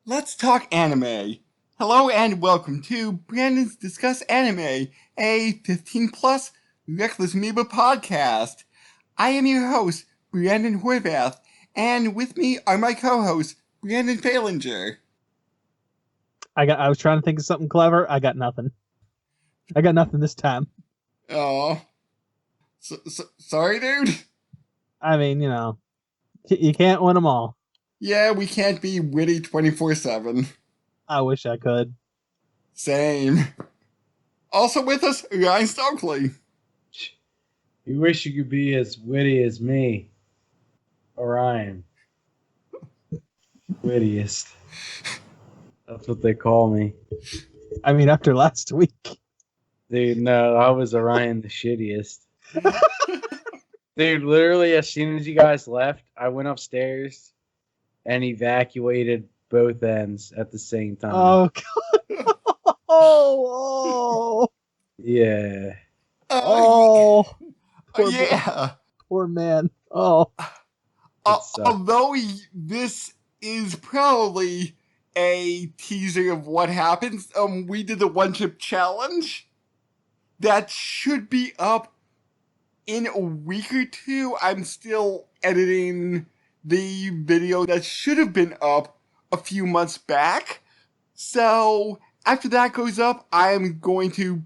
Let's talk anime. Hello and welcome to Brandon's Discuss Anime, a 15 plus Reckless Amoeba podcast. I am your host, Brandon Horvath, and with me are my co-host, Brandon Falinger. I was trying to think of something clever. I got nothing. I got nothing this time. Oh, sorry, dude. I mean, you can't win them all. Yeah, we can't be witty 24/7. I wish I could. Same. Also with us, Ryan Stokely. You wish you could be as witty as me. Orion. Wittiest. That's what they call me. I mean, after last week. Dude, no, I was Orion the shittiest. Dude, literally, as soon as you guys left, I went upstairs and evacuated both ends at the same time. Oh, God. Oh. Yeah. Oh. Poor Yeah. Poor man. Oh. Although this is probably a teaser of what happens, we did the one chip challenge that should be up in a week or two. I'm still editing the video that should have been up a few months back. So after that goes up, I'm going to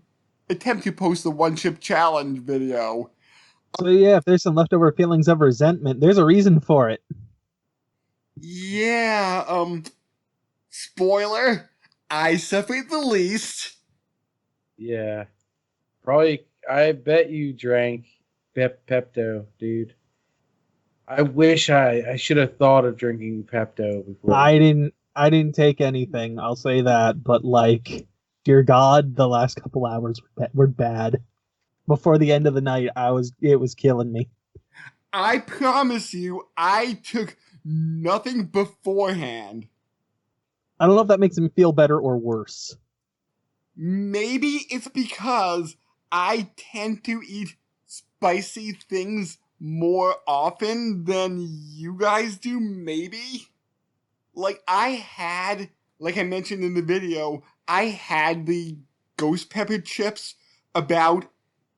attempt to post the one chip challenge video. So yeah, if there's some leftover feelings of resentment, there's a reason for it. Yeah, spoiler, I suffered the least. Yeah. Probably, I bet you drank Pepto, dude. I wish I should have thought of drinking Pepto before. I didn't take anything, I'll say that, but dear God, the last couple hours were bad. Before the end of the night, it was killing me. I promise you, I took nothing beforehand. I don't know if that makes him feel better or worse. Maybe it's because I tend to eat spicy things more often than you guys do, maybe? Like I mentioned in the video, I had the ghost pepper chips about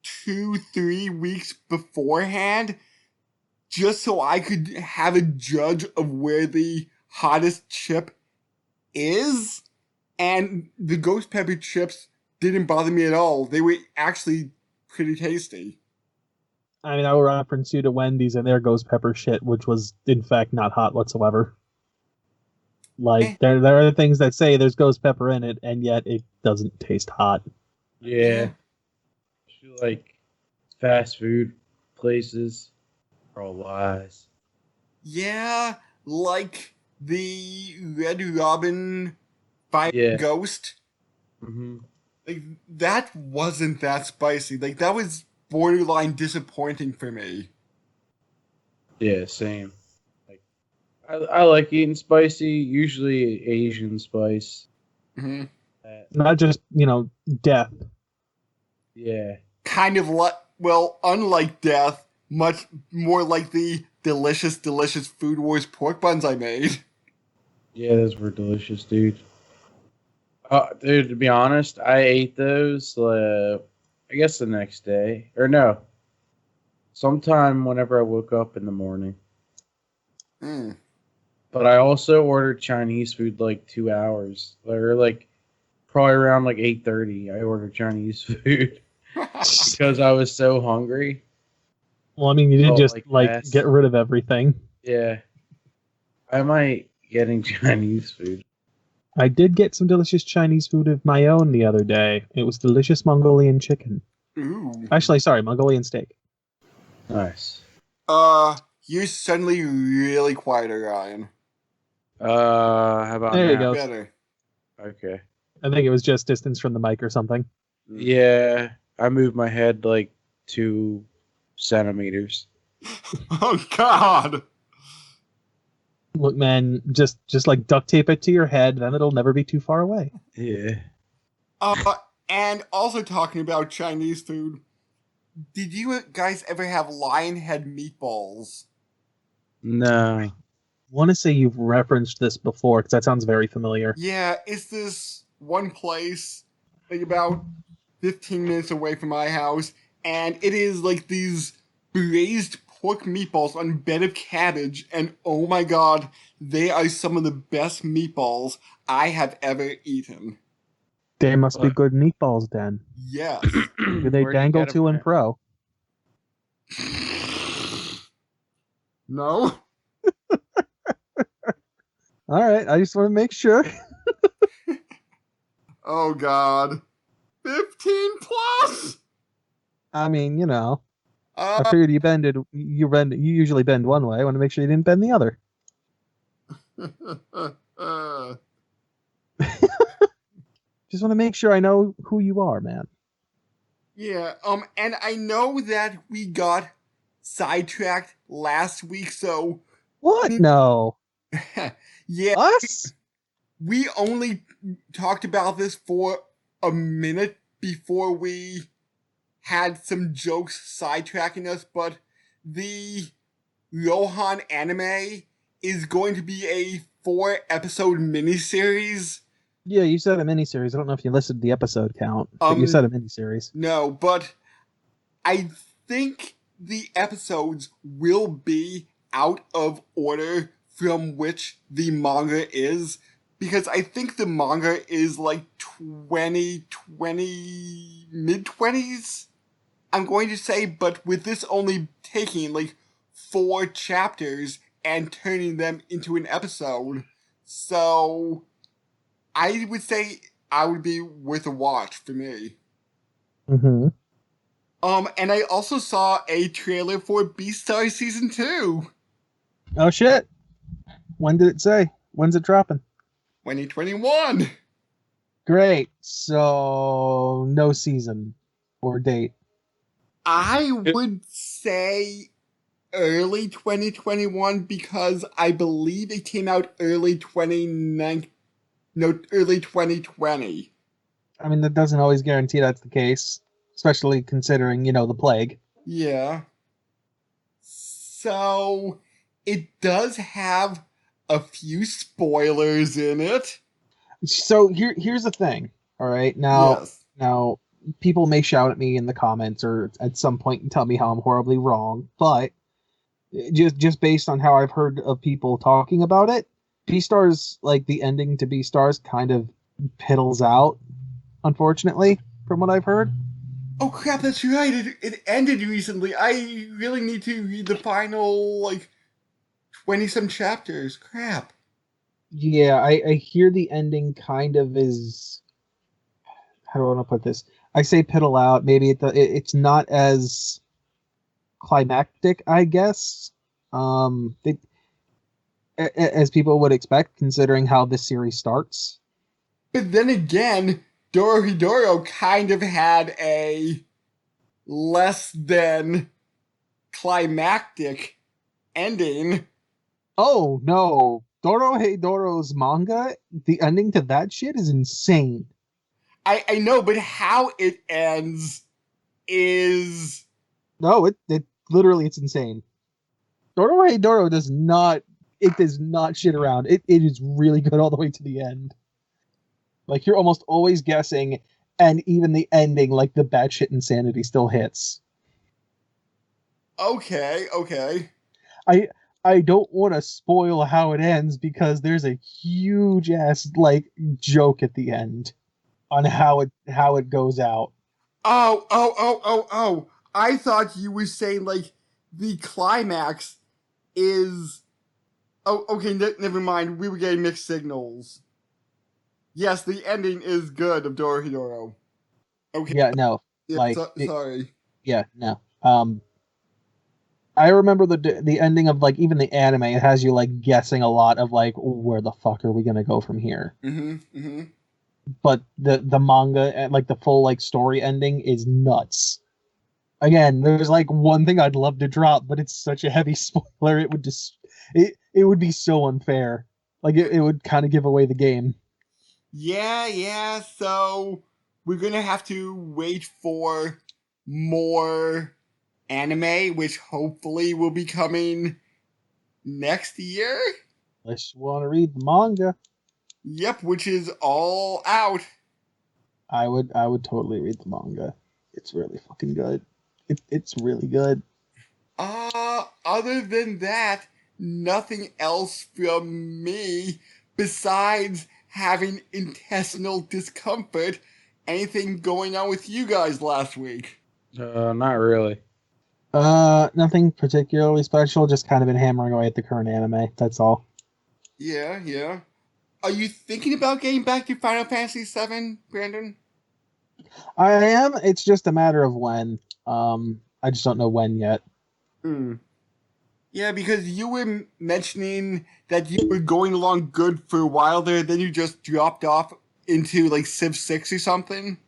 2-3 weeks beforehand, just so I could have a judge of where the hottest chip is. And the ghost pepper chips didn't bother me at all. They were actually pretty tasty. I mean, I will reference you to Wendy's and their ghost pepper shit, which was in fact not hot whatsoever. There are things that say there's ghost pepper in it, and yet it doesn't taste hot. Yeah. Like fast food places are all lies. Yeah, like the Red Robin Fire Ghost. Mm-hmm. Like that wasn't that spicy. Like that was borderline disappointing for me. Yeah, same. Like I like eating spicy, usually Asian spice. Mm-hmm. Not just, death. Yeah. Kind of unlike death, much more like the delicious Food Wars pork buns I made. Yeah, those were delicious, dude. Dude, to be honest, I ate those, I guess the next day. Or no, sometime whenever I woke up in the morning. Mm. But I also ordered Chinese food 2 hours. Or probably around 8:30, I ordered Chinese food. Because I was so hungry. Well, I mean, you didn't just get rid of everything. Yeah. I might getting Chinese food. I did get some delicious Chinese food of my own the other day. It was delicious Mongolian chicken. Ooh. Actually, sorry, Mongolian steak. Nice. You're suddenly really quiet, Ryan. How about there now? You go. Better. Okay. I think it was just distance from the mic or something. Yeah, I moved my head 2 centimeters. Oh God! Look, man, just duct tape it to your head, then it'll never be too far away. Yeah. And also talking about Chinese food, did you guys ever have lion head meatballs? No. want to say you've referenced this before because that sounds very familiar. Yeah, it's this one place like about 15 minutes away from my house, and it is like these braised pork meatballs on bed of cabbage, and oh my god, they are some of the best meatballs I have ever eaten. They must be Look. good meatballs then. Yes. Do they Where'd you dangle get 'em to and at? fro? No? All right, I just want to make sure. Oh god. 15 plus? I mean, you know, I Uh, figured you usually bend one way. I want to make sure you didn't bend the other. Just want to make sure I know who you are, man. yeah, and I know that we got sidetracked last week, so What? No. yeah, Us? we only talked about this for a minute before we had some jokes sidetracking us, but the Rohan anime is going to be a 4-episode miniseries. Yeah, you said a miniseries. I don't know if you listed the episode count, but you said a miniseries. No, but I think the episodes will be out of order from which the manga is, because I think the manga is like 2020, mid-20s, I'm going to say, but with this only taking like 4 chapters and turning them into an episode, so I would say I would be worth a watch for me. Mm-hmm. And I also saw a trailer for Beastars Season 2, Oh shit! When did it say? When's it dropping? 2021. Great. So no season or date. I would say early 2021 because I believe it came out early 2020. I mean, that doesn't always guarantee that's the case, especially considering, you know, the plague. Yeah. So it does have a few spoilers in it. So here's the thing. All right. Now people may shout at me in the comments or at some point and tell me how I'm horribly wrong, but just based on how I've heard of people talking about it, Beastars, like the ending to Beastars kind of piddles out, unfortunately, from what I've heard. Oh crap, that's right. It ended recently. I really need to read the final, like, 20 some chapters. Crap. Yeah, I hear the ending kind of is, how do I want to put this? I say piddle out. Maybe it's not as climactic, I guess. As people would expect, considering how this series starts. But then again, Dorohedoro kind of had a less than climactic ending. Oh no, Dorohedoro's manga, the ending to that shit is insane. I know, but how it ends is... No, it literally it's insane. Dorohedoro does not shit around. It is really good all the way to the end. Like you're almost always guessing, and even the ending, like the batshit insanity still hits. Okay. I don't want to spoil how it ends because there's a huge ass like joke at the end on how it goes out. Oh. I thought you were saying, like, the climax is... Oh, okay, never mind. We were getting mixed signals. Yes, the ending is good of Dorohedoro. Okay. Yeah, no. Yeah, Like sorry. yeah, no. I remember the ending of like even the anime. It has you like guessing a lot of like where the fuck are we gonna go from here. Mm-hmm. But the manga and like the full like story ending is nuts. Again, there's like one thing I'd love to drop, but it's such a heavy spoiler. It would just it would be so unfair. Like it would kind of give away the game. Yeah. So we're gonna have to wait for more anime, which hopefully will be coming next year. Unless you want to read the manga, Yep, which is all out. I would totally read the manga. It's really fucking good. It's really good. Other than that, nothing else from me besides having intestinal discomfort. Anything going on with you guys last week? Not really. Nothing particularly special. Just kind of been hammering away at the current anime. That's all. Yeah. Are you thinking about getting back to Final Fantasy VII, Brandon? I am. It's just a matter of when. I just don't know when yet. Yeah, because you were mentioning that you were going along good for a while there, then you just dropped off into like Civ 6 or something.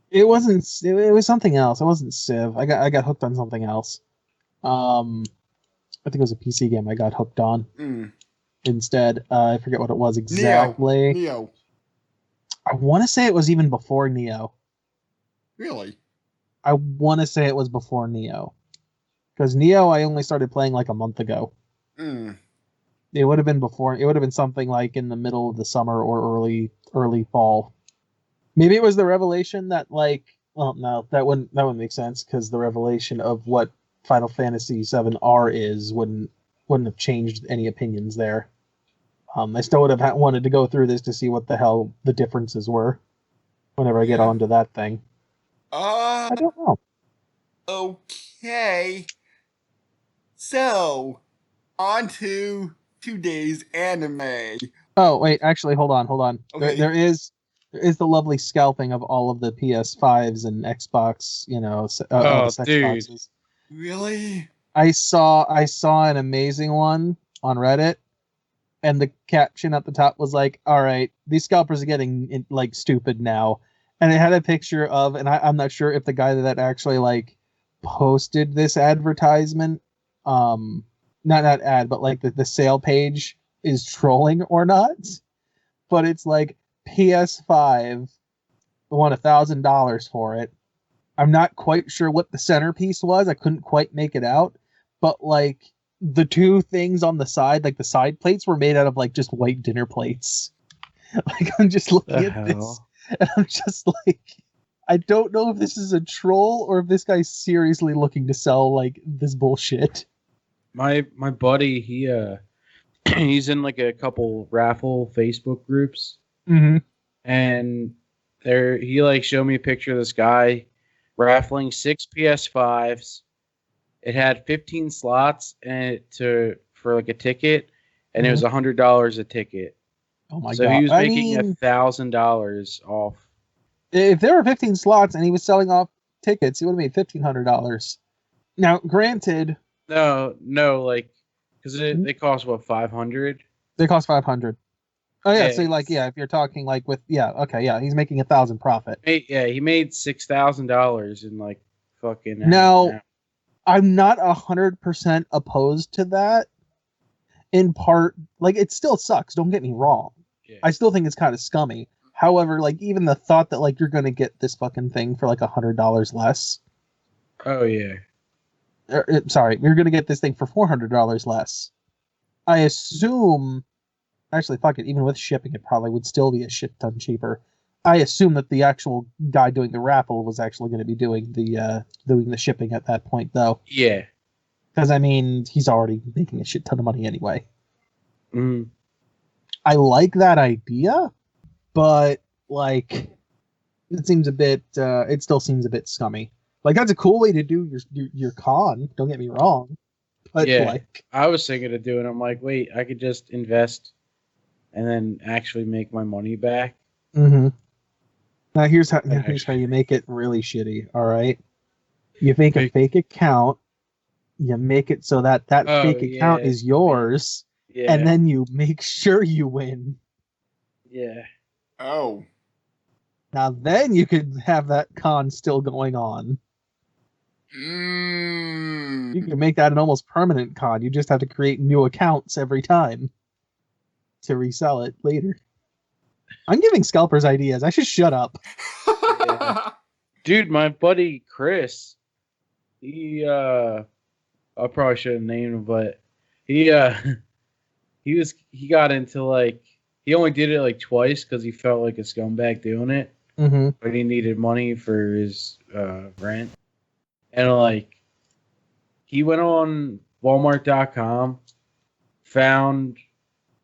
It wasn't. It was something else. It wasn't Civ. I got hooked on something else. I think it was a PC game I got hooked on instead. I forget what it was exactly. Neo. I want to say it was even before Neo. Really? I want to say it was before Neo. Because Neo I only started playing like a month ago. It would have been before. It would have been something like in the middle of the summer or early fall. Maybe it was the revelation that like. Well, no, that wouldn't make sense because the revelation of what Final Fantasy VII R is wouldn't have changed any opinions there. I still would have wanted to go through this to see what the hell the differences were. Whenever I get onto that thing. I don't know. Okay. So, on to today's anime. Oh wait, actually, hold on. Okay. There is the lovely scalping of all of the PS5s and Xbox. All the Xboxes. Really? I saw an amazing one on Reddit, and the caption at the top was like, "All right, these scalpers are getting like stupid now," and it had a picture of, and I'm not sure if the guy that actually like posted this advertisement, not ad, but like the sale page is trolling or not, but it's like PS5 won $1,000 for it. I'm not quite sure what the centerpiece was. I couldn't quite make it out, but like the two things on the side, like the side plates, were made out of like just white dinner plates. Like I'm just looking at this, and I'm just like, I don't know if this is a troll or if this guy's seriously looking to sell like this bullshit. My buddy, he's in like a couple raffle Facebook groups, and he like showed me a picture of this guy raffling 6 PS5s. It had 15 slots and for like a ticket, and it was $100 a ticket. Oh my god! So he was making $1,000 off. If there were 15 slots and he was selling off tickets, he would have made $1,500. Now, granted, no, like because they cost what, $500? They cost $500. Oh yeah, so like if you're talking like with he's making $1,000 profit. He made $6,000 in like fucking. Now, I'm not 100% opposed to that. In part, like it still sucks. Don't get me wrong. Yeah. I still think it's kind of scummy. However, like even the thought that like you're gonna get this fucking thing for like $100 less. Oh yeah. Sorry, you're gonna get this thing for $400 less. I assume. Actually, fuck it. Even with shipping, it probably would still be a shit ton cheaper. I assume that the actual guy doing the raffle was actually going to be doing the shipping at that point, though. Yeah. Because I mean, he's already making a shit ton of money anyway. I like that idea, but like, it seems a bit. It still seems a bit scummy. Like that's a cool way to do your con. Don't get me wrong. But like, I was thinking of doing. I'm like, wait, I could just invest and then actually make my money back. Now here's how you make it really shitty. All right, you make a fake account. You make it so that fake account is yours, and then you make sure you win. Yeah. Oh. Now then you could have that con still going on. You can make that an almost permanent con. You just have to create new accounts every time to resell it later. I'm giving scalpers ideas. I should shut up. Dude, my buddy Chris, he I probably shouldn't name him, but he he got into like he only did it like twice because he felt like a scumbag doing it, but he needed money for his rent, and like he went on Walmart.com, found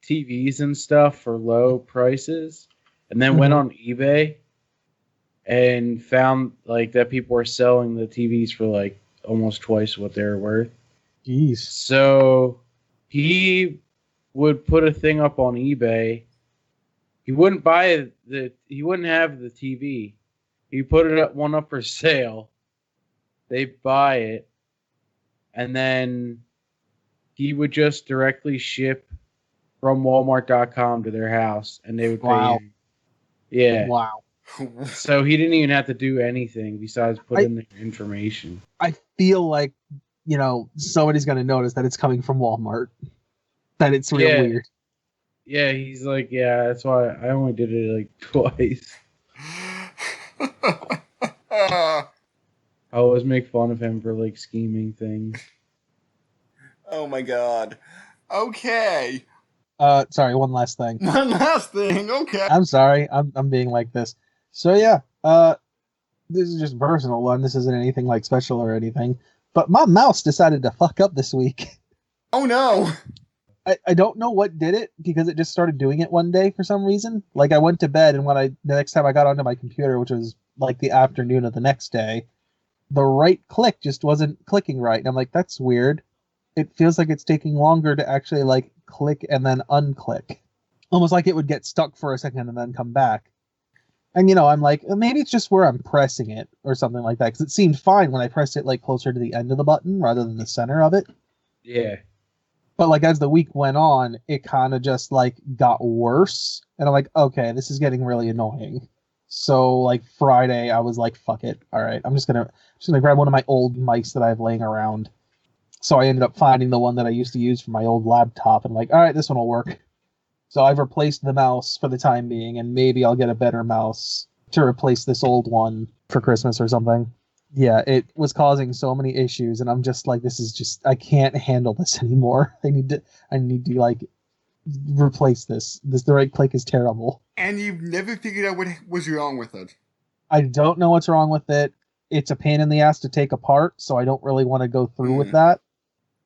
TVs and stuff for low prices, and then went on eBay and found like that people were selling the TVs for like almost twice what they were worth. Jeez. So he would put a thing up on eBay. He wouldn't have the TV. He put one up for sale. They buy it, and then he would just directly ship from Walmart.com to their house, and they would pay him. Yeah. Wow. So he didn't even have to do anything besides put in the information. I feel like, somebody's going to notice that it's coming from Walmart. That it's real weird. Yeah, he's like, yeah, that's why I only did it like twice. I always make fun of him for like scheming things. Oh my god. Okay. Sorry, one last thing. One last thing, okay. I'm sorry, I'm being like this. So yeah, this is just a personal one. This isn't anything like special or anything. But my mouse decided to fuck up this week. Oh no! I don't know what did it, because it just started doing it one day for some reason. Like, I went to bed, and the next time I got onto my computer, which was like the afternoon of the next day, the right click just wasn't clicking right. And I'm like, that's weird. It feels like it's taking longer to actually like click and then unclick. Almost like it would get stuck for a second and then come back. And I'm like, maybe it's just where I'm pressing it or something like that, because it seemed fine when I pressed it like closer to the end of the button rather than the center of it. Yeah. But like as the week went on, it kind of just like got worse, and I'm like, okay, this is getting really annoying. So like Friday, I was like, fuck it, all right, I'm just gonna grab one of my old mics that I have laying around. So I ended up finding the one that I used to use for my old laptop, and like, all right, this one will work. So I've replaced the mouse for the time being, and maybe I'll get a better mouse to replace this old one for Christmas or something. Yeah, it was causing so many issues, and I'm just like, I can't handle this anymore. I need to like replace this. The right click is terrible. And you've never figured out what was wrong with it? I don't know what's wrong with it. It's a pain in the ass to take apart, so I don't really want to go through with that.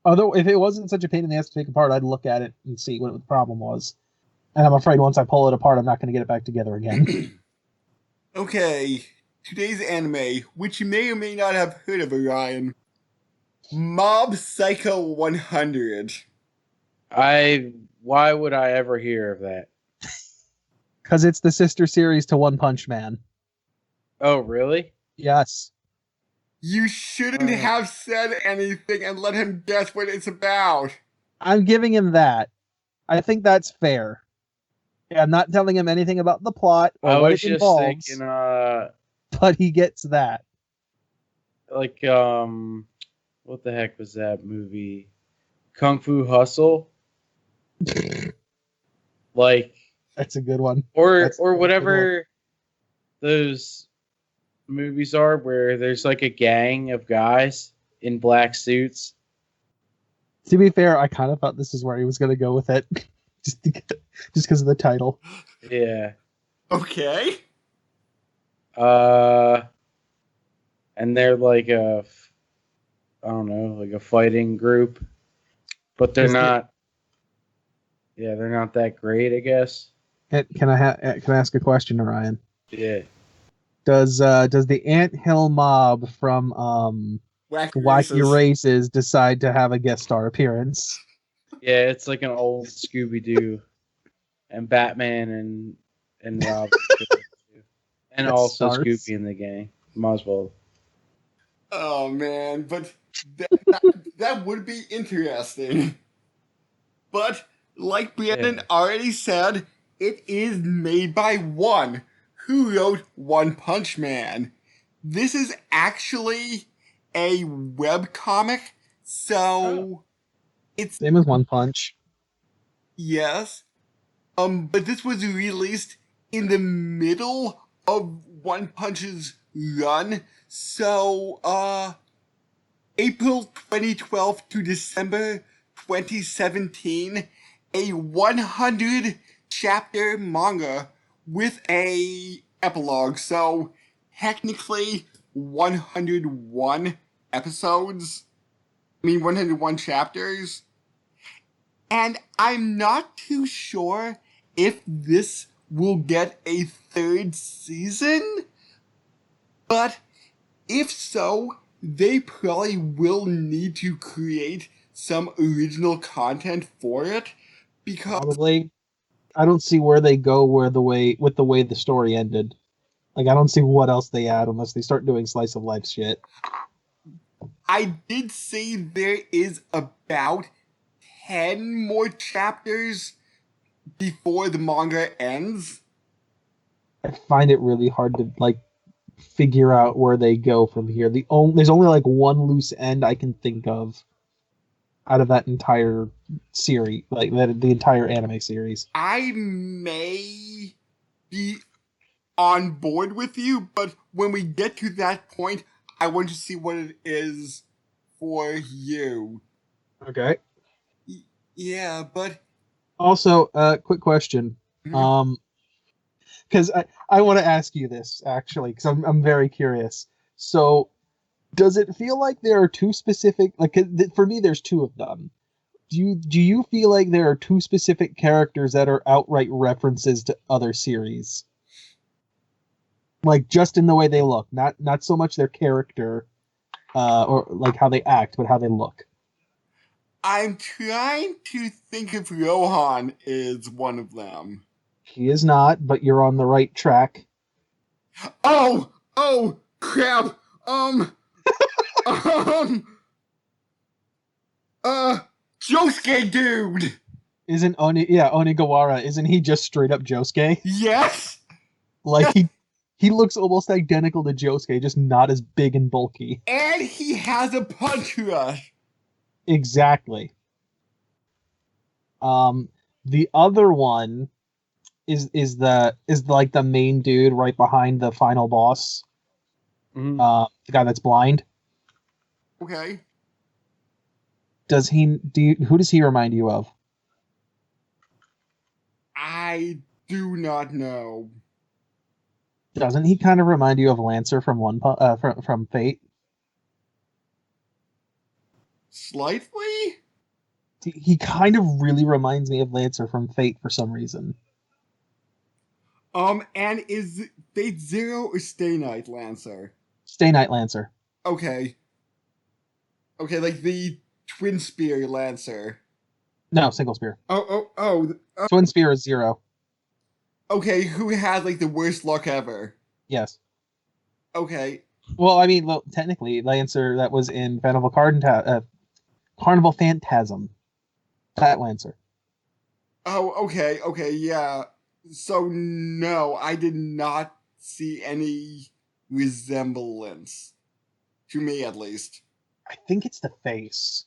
Although, if it wasn't such a pain in the ass to take apart, I'd look at it and see what the problem was. And I'm afraid once I pull it apart, I'm not going to get it back together again. Okay, today's anime, which you may or may not have heard of, Orion. Mob Psycho 100. Why would I ever hear of that? Because it's the sister series to One Punch Man. Oh, really? Yes. You shouldn't have said anything and let him guess what it's about. I'm giving him that. I think that's fair. I'm not telling him anything about the plot or what it involves. Thinking, but he gets that. Like, what the heck was that movie? Kung Fu Hustle? Like, that's a good one. Or whatever those movies are where there's like a gang of guys in black suits. To be fair, I kind of thought this is where he was going to go with it. just because of the title. Yeah. Okay. And they're like I don't know, like a fighting group, but they're not. Yeah, they're not that great, I guess. Can I ask a question, Orion? Yeah. Does the Anthill Mob from Wacky Races decide to have a guest star appearance? Yeah, it's like an old Scooby-Doo and Batman and Robin and also Scooby in the gang. Might as well. Oh man, but that would be interesting. But like Brandon already said, it is made by one who wrote One Punch Man. This is actually a webcomic, so it's same as One Punch. Yes. But this was released in the middle of One Punch's run, so April 2012 to December 2017, a 100 chapter manga with a epilogue. So technically 101 episodes. 101 chapters. And I'm not too sure if this will get a third season, but if so, they probably will need to create some original content for it, because probably. I don't see where they go with the way the story ended. Like, I don't see what else they add unless they start doing slice of life shit. I did see there is about 10 more chapters before the manga ends. I find it really hard to figure out where they go from here. There's only like one loose end I can think of out of that entire series, the entire anime series. I may be on board with you, but when we get to that point, I want to see what it is for you. Okay. Yeah, but also, quick question. Because I want to ask you this actually, because I'm very curious. So, does it feel like there are two specific, for me, there's two of them. Do you feel like there are two specific characters that are outright references to other series? Like, just in the way they look, not so much their character, or like how they act, but how they look. I'm trying to think if Rohan is one of them. He is not, but you're on the right track. Oh, crap. Josuke dude. Isn't Onigawara, isn't he just straight up Josuke? Yes. Like, he looks almost identical to Josuke, just not as big and bulky. And he has a punch rush. Exactly. The other one is the main dude right behind the final boss. Mm-hmm. The guy that's blind. Okay. Who does he remind you of? I do not know. Doesn't he kind of remind you of Lancer from from Fate? Slightly? He kind of really reminds me of Lancer from Fate for some reason. And is Fate Zero or Stay Night Lancer? Stay Night Lancer. Okay, like the Twin Spear Lancer. No, Single Spear. Oh. Twin Spear is Zero. Okay, who has like the worst luck ever? Yes. Okay. Well, technically, Lancer that was in Carnival Phantasm. That Lancer. Oh, okay, yeah. So no, I did not see any resemblance. To me, at least. I think it's the face.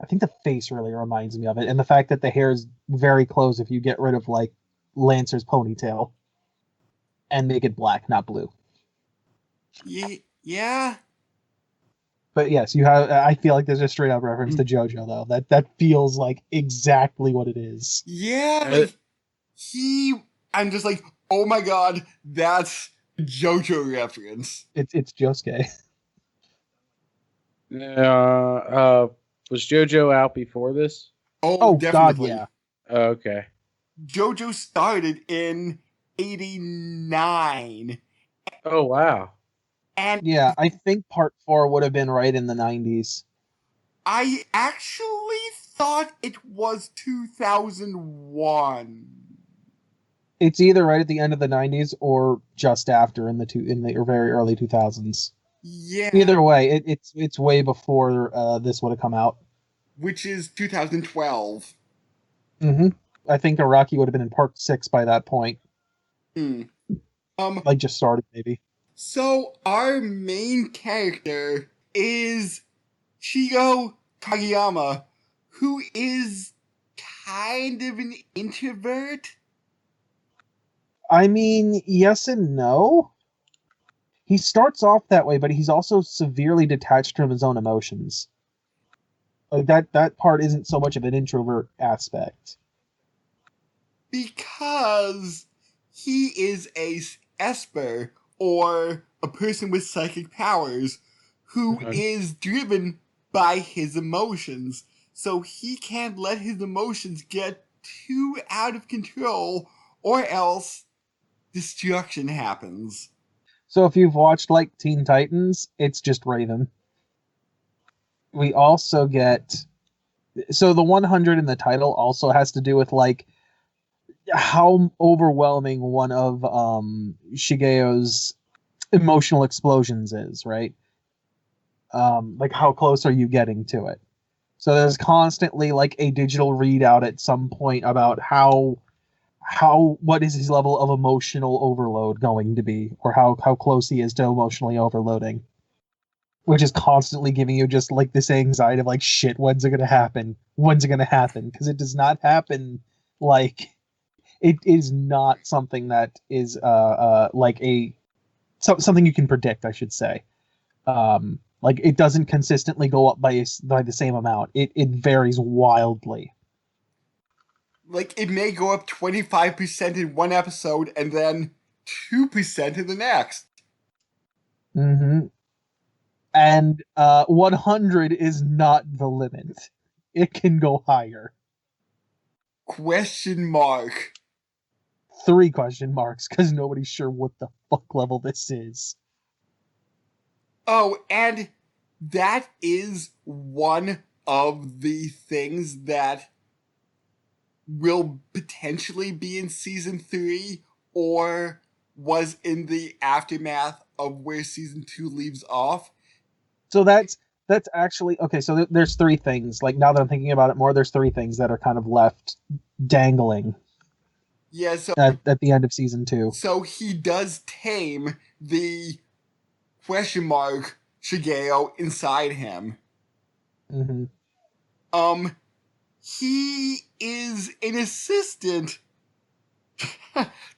I think the face really reminds me of it, and the fact that the hair is very close if you get rid of Lancer's ponytail and make it black, not blue. Yeah. But yes, you have. I feel like there's a straight up reference to JoJo though. That feels like exactly what it is. Yeah. I'm just like, oh my god, that's JoJo reference. It's Josuke. Was JoJo out before this? Oh, definitely. God, yeah. Oh, okay. JoJo started in 89. Oh, wow. And yeah, I think part 4 would have been right in the 90s. I actually thought it was 2001. It's either right at the end of the 90s or just after in the very early 2000s. Yeah. Either way, it's way before this would have come out. Which is 2012. Mm-hmm. I think Araki would have been in part 6 by that point. Just started maybe. So our main character is Shigo Kageyama, who is kind of an introvert. I mean, yes and no. He starts off that way, but he's also severely detached from his own emotions. Like that part isn't so much of an introvert aspect. Because he is a Esper, or a person with psychic powers, who is driven by his emotions. So he can't let his emotions get too out of control, or else destruction happens. So if you've watched like Teen Titans, it's just Raven. We also get, so the 100 in the title also has to do with like how overwhelming one of Shigeo's emotional explosions is, right? Like how close are you getting to it? So there's constantly like a digital readout at some point about how what is his level of emotional overload going to be, or how close he is to emotionally overloading, which is constantly giving you just like this anxiety of like, shit, when's it gonna happen, because it does not happen. Like, it is not something that is like something you can predict, I should say. Like, it doesn't consistently go up by the same amount. It varies wildly. Like, it may go up 25% in one episode and then 2% in the next. Mm-hmm. And 100 is not the limit. It can go higher. Question mark. 3 question marks, because nobody's sure what the fuck level this is. Oh, and that is one of the things that will potentially be in season 3, or was in the aftermath of where season 2 leaves off. So that's actually okay. So there's 3 things. Like, now that I'm thinking about it more, there's 3 things that are kind of left dangling. Yeah, so at the end of season 2. So he does tame the question mark Shigeo inside him. Mm-hmm. He is an assistant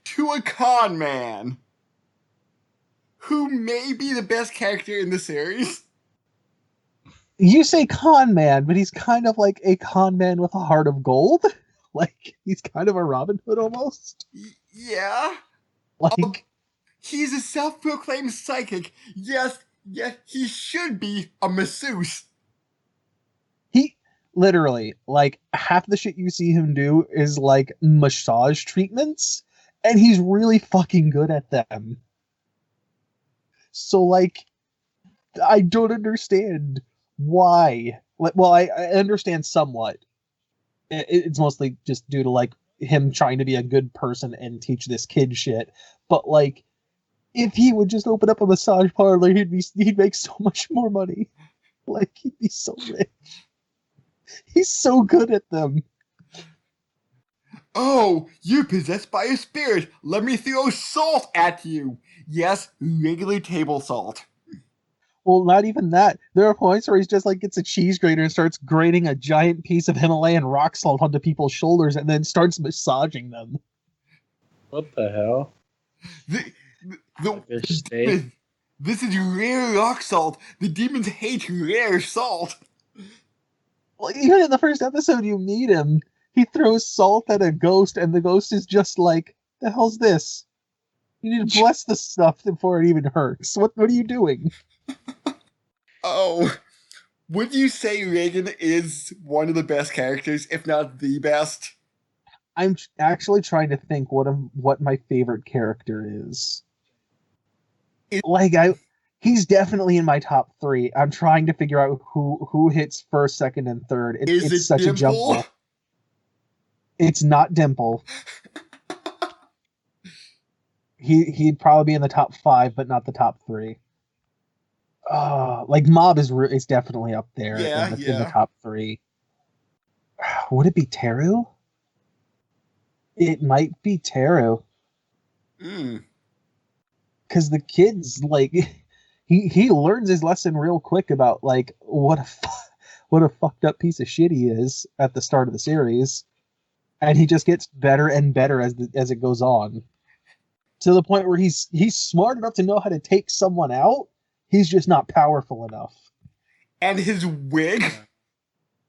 to a con man who may be the best character in the series. You say con man, but he's kind of like a con man with a heart of gold. Like, he's kind of a Robin Hood almost. Yeah. Like, he's a self-proclaimed psychic. Yes, he should be a masseuse. he literally, like, half the shit you see him do is like massage treatments, and he's really fucking good at them. So, like, I don't understand why. Well, I understand somewhat. It's mostly just due to like him trying to be a good person and teach this kid shit. But like, if he would just open up a massage parlor, he'd make so much more money. Like, he'd be so rich. He's so good at them. Oh, you're possessed by a spirit. Let me throw salt at you. Yes, regular table salt. Well, not even that. There are points where he's just like gets a cheese grater and starts grating a giant piece of Himalayan rock salt onto people's shoulders and then starts massaging them. What the hell? This is rare rock salt. The demons hate rare salt. Well, even in the first episode, you meet him. He throws salt at a ghost, and the ghost is just like, "The hell's this? You need to bless the stuff before it even hurts. What are you doing?" Oh, would you say Reagan is one of the best characters, if not the best? I'm actually trying to think what my favorite character is. He's definitely in my top 3. I'm trying to figure out who hits first, second, and third. It's such Dimple? a jumble. It's not Dimple. He'd probably be in the top 5, but not the top 3. Like, Mob is definitely up there in the top 3. Would it be Teru? It might be Teru. Because the kid's like, he learns his lesson real quick about like what a fucked up piece of shit he is at the start of the series, and he just gets better and better as it goes on, to the point where he's smart enough to know how to take someone out. He's just not powerful enough. And his wig.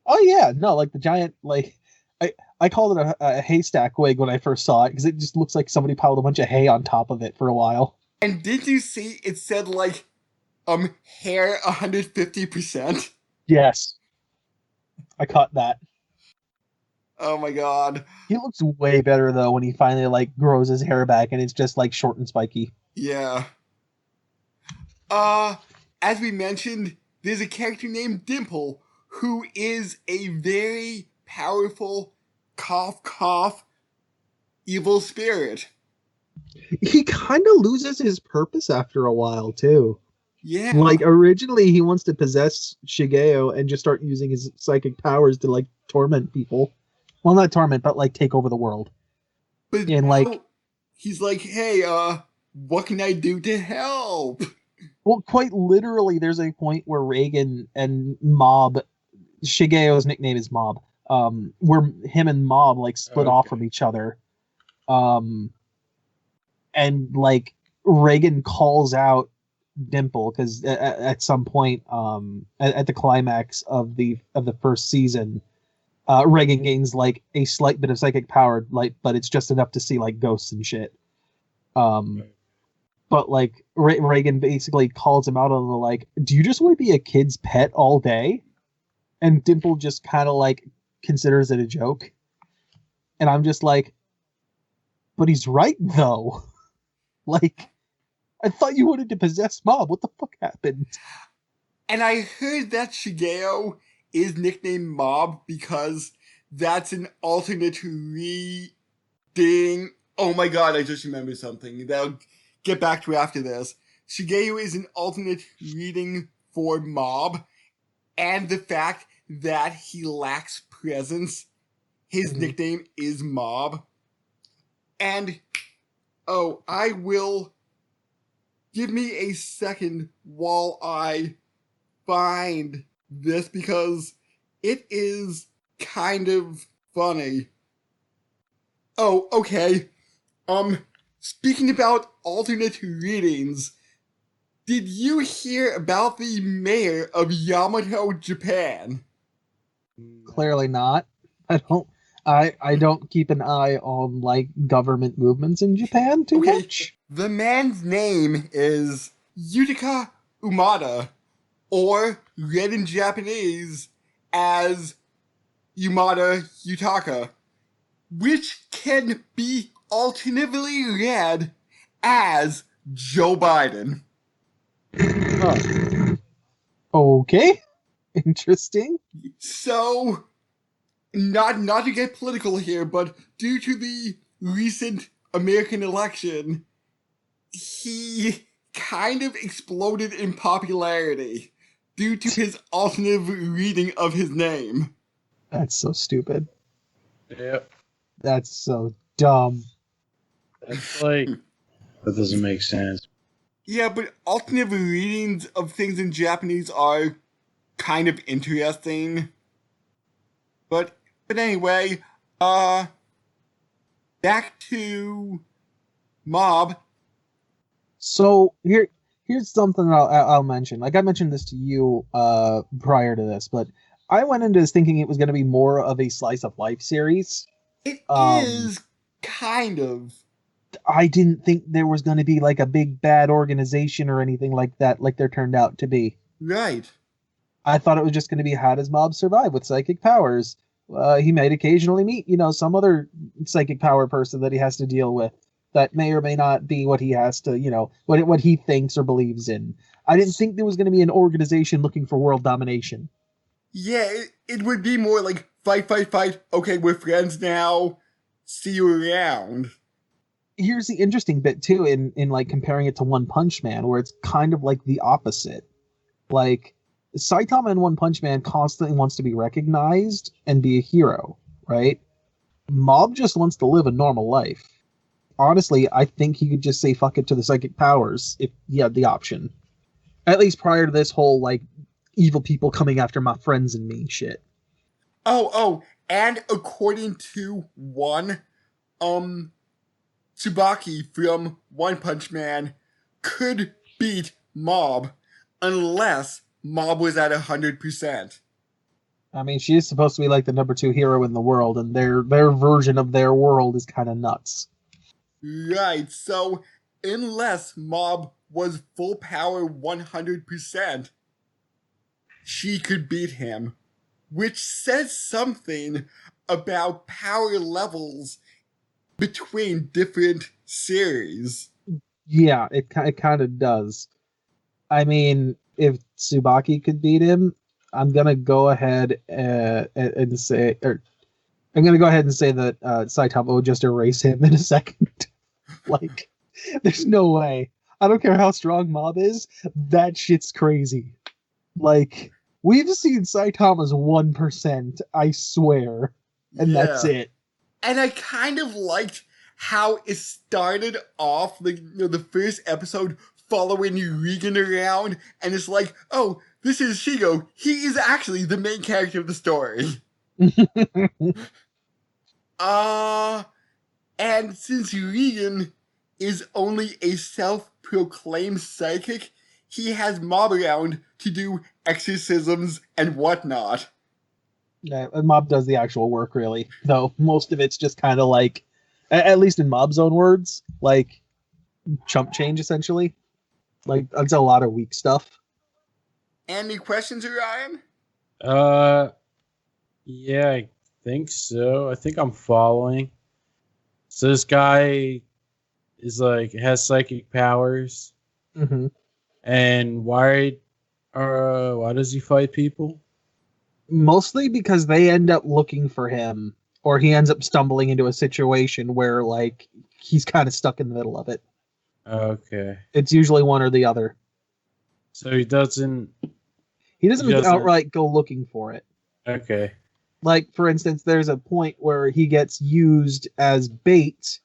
Oh yeah, no, like the giant, like I called it a haystack wig when I first saw it because it just looks like somebody piled a bunch of hay on top of it for a while. And did you see it said like hair 150%? Yes, I caught that. Oh my god. He looks way better though when he finally like grows his hair back and it's just like short and spiky. Yeah. Uh, as we mentioned, there's a character named Dimple who is a very powerful cough cough evil spirit. He kind of loses his purpose after a while too. Yeah. Like originally he wants to possess Shigeo and just start using his psychic powers to like torment people. Well, not torment, but like take over the world. But and like he's like, hey, what can I do to help? Well, quite literally, there's a point where Reagan and Mob, Shigeo's nickname is Mob, where him and Mob like split off from each other, and like Reagan calls out Dimple because at some point, at the climax of the first season, Reagan gains like a slight bit of psychic power, like, but it's just enough to see like ghosts and shit. But like Reagan basically calls him out on the like, do you just want to be a kid's pet all day? And Dimple just kind of like considers it a joke. And I'm just like, but he's right though. Like, I thought you wanted to possess Mob. What the fuck happened? And I heard that Shigeo is nicknamed Mob because that's an alternate reading. Oh my god, I just remembered something. That'll get back to after this. Shigeo is an alternate reading for Mob, and the fact that he lacks presence, his nickname is Mob. And, I will... Give me a second while I find this because it is kind of funny. Oh, okay. Speaking about alternate readings, did you hear about the mayor of Yamato, Japan? Clearly not. I don't keep an eye on like government movements in Japan too much. The man's name is Yutaka Umada, or read in Japanese as Umada Yutaka, which can be alternatively read as Joe Biden. Okay. Interesting. So, not to get political here, but due to the recent American election, he kind of exploded in popularity due to his alternative reading of his name. That's so stupid. Yep. That's so dumb. That's like, that doesn't make sense. Yeah, but alternative readings of things in Japanese are kind of interesting. But anyway, back to Mob. So here's something I'll mention. Like I mentioned this to you prior to this, but I went into this thinking it was going to be more of a slice of life series. It is kind of. I didn't think there was going to be like a big bad organization or anything like that, like there turned out to be. Right. I thought it was just going to be how does Mob survive with psychic powers? He might occasionally meet, some other psychic power person that he has to deal with that may or may not be what he has to, what he thinks or believes in. I didn't think there was going to be an organization looking for world domination. Yeah, it would be more like fight, fight, fight. Okay, we're friends now. See you around. Here's the interesting bit too, in like comparing it to One Punch Man, where it's kind of like the opposite. Like Saitama in One Punch Man constantly wants to be recognized and be a hero, right? Mob just wants to live a normal life. Honestly, I think he could just say fuck it to the psychic powers if he had the option. At least prior to this whole, like, evil people coming after my friends and me shit. And according to Tsubaki from One Punch Man could beat Mob unless Mob was at 100%. I mean, she is supposed to be like the number 2 hero in the world, and their version of their world is kind of nuts. Right, so unless Mob was full power 100%, she could beat him, which says something about power levels between different series. Yeah, it kind of does. I mean, if Tsubaki could beat him, I'm gonna go ahead and say, that Saitama would just erase him in a second. Like, there's no way. I don't care how strong Mob is. That shit's crazy. Like, we've seen Saitama's 1%, I swear, and that's it. And I kind of liked how it started off, the first episode following Regan around, and it's like, oh, this is Shigo. He is actually the main character of the story. And since Regan is only a self-proclaimed psychic, he has Mob around to do exorcisms and whatnot. Yeah, Mob does the actual work, really. Though most of it's just kind of like, at least in Mob's own words, like chump change, essentially. Like, that's a lot of weak stuff. Any questions, Ryan? Yeah, I think so. I think I'm following. So this guy is like has psychic powers, and why does he fight people? Mostly because they end up looking for him, or he ends up stumbling into a situation where like he's kind of stuck in the middle of it. Okay. It's usually one or the other. So he doesn't outright go looking for it. Okay. Like, for instance, there's a point where he gets used as bait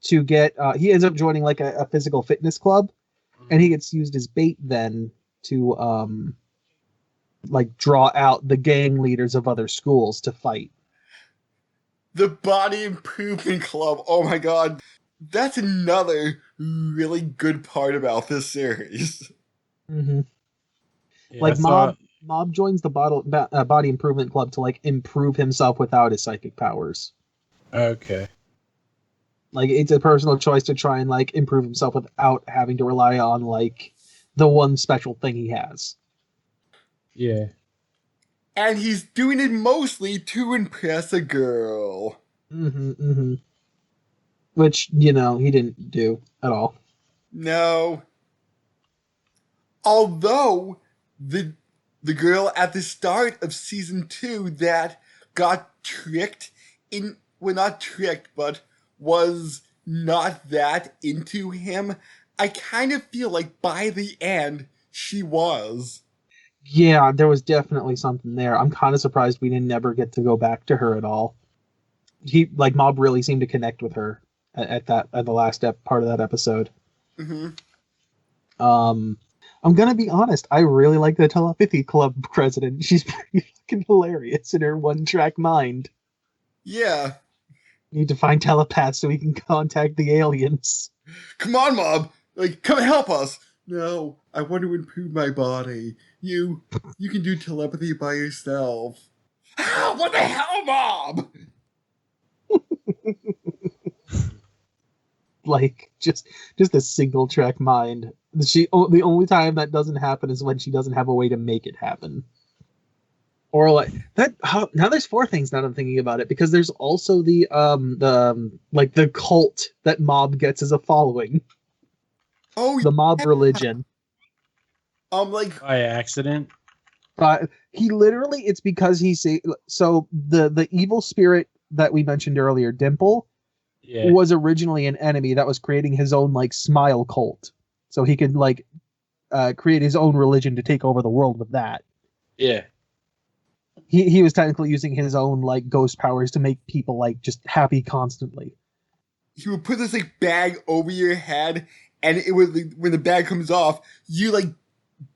to get... he ends up joining, like, a physical fitness club, and he gets used as bait then to, like, draw out the gang leaders of other schools to fight. The Body Improvement Club. Oh, my God. That's another really good part about this series. Mm-hmm. Yeah, like, Mob joins the Body Improvement Club to, like, improve himself without his psychic powers. Okay. Like, it's a personal choice to try and, like, improve himself without having to rely on, like, the one special thing he has. Yeah. And he's doing it mostly to impress a girl. Which, he didn't do at all. No. Although, the girl at the start of season 2 that got tricked not tricked, but was not that into him, I kind of feel like by the end, she was. Yeah, there was definitely something there. I'm kind of surprised we didn't ever get to go back to her at all. Mob really seemed to connect with her at the last part of that episode. I'm gonna be honest, I really like the Telepathy Club president. She's pretty fucking hilarious in her one-track mind. Yeah. Need to find telepaths so we can contact the aliens. Come on, Mob! Come help us! No, I want to improve my body. You can do telepathy by yourself. What the hell, Mob? Just a single-track mind. The only time that doesn't happen is when she doesn't have a way to make it happen. Or like that. Now there's 4 things now that I'm thinking about it, because there's also the cult that Mob gets as a following. Oh, the Mob religion. By accident. He literally, it's because the evil spirit that we mentioned earlier, Dimple, was originally an enemy that was creating his own smile cult. So he could create his own religion to take over the world with that. Yeah. He was technically using his own ghost powers to make people just happy constantly. He would put this bag over your head, and it would when the bag comes off, you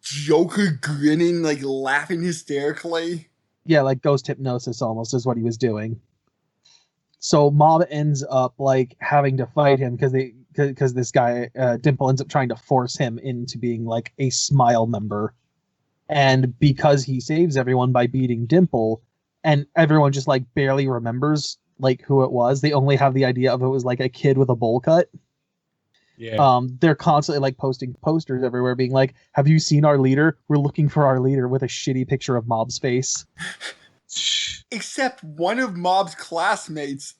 Joker grinning, laughing hysterically. Yeah, ghost hypnosis almost is what he was doing. So Mob ends up having to fight him because this guy Dimple ends up trying to force him into being a Smile member, And because he saves everyone by beating Dimple, and everyone just like barely remembers like who it was, they only have the idea of it was like a kid with a bowl cut. Yeah. They're constantly like posting posters everywhere being like, have you seen our leader? We're looking for our leader, with a shitty picture of Mob's face. Except one of Mob's classmates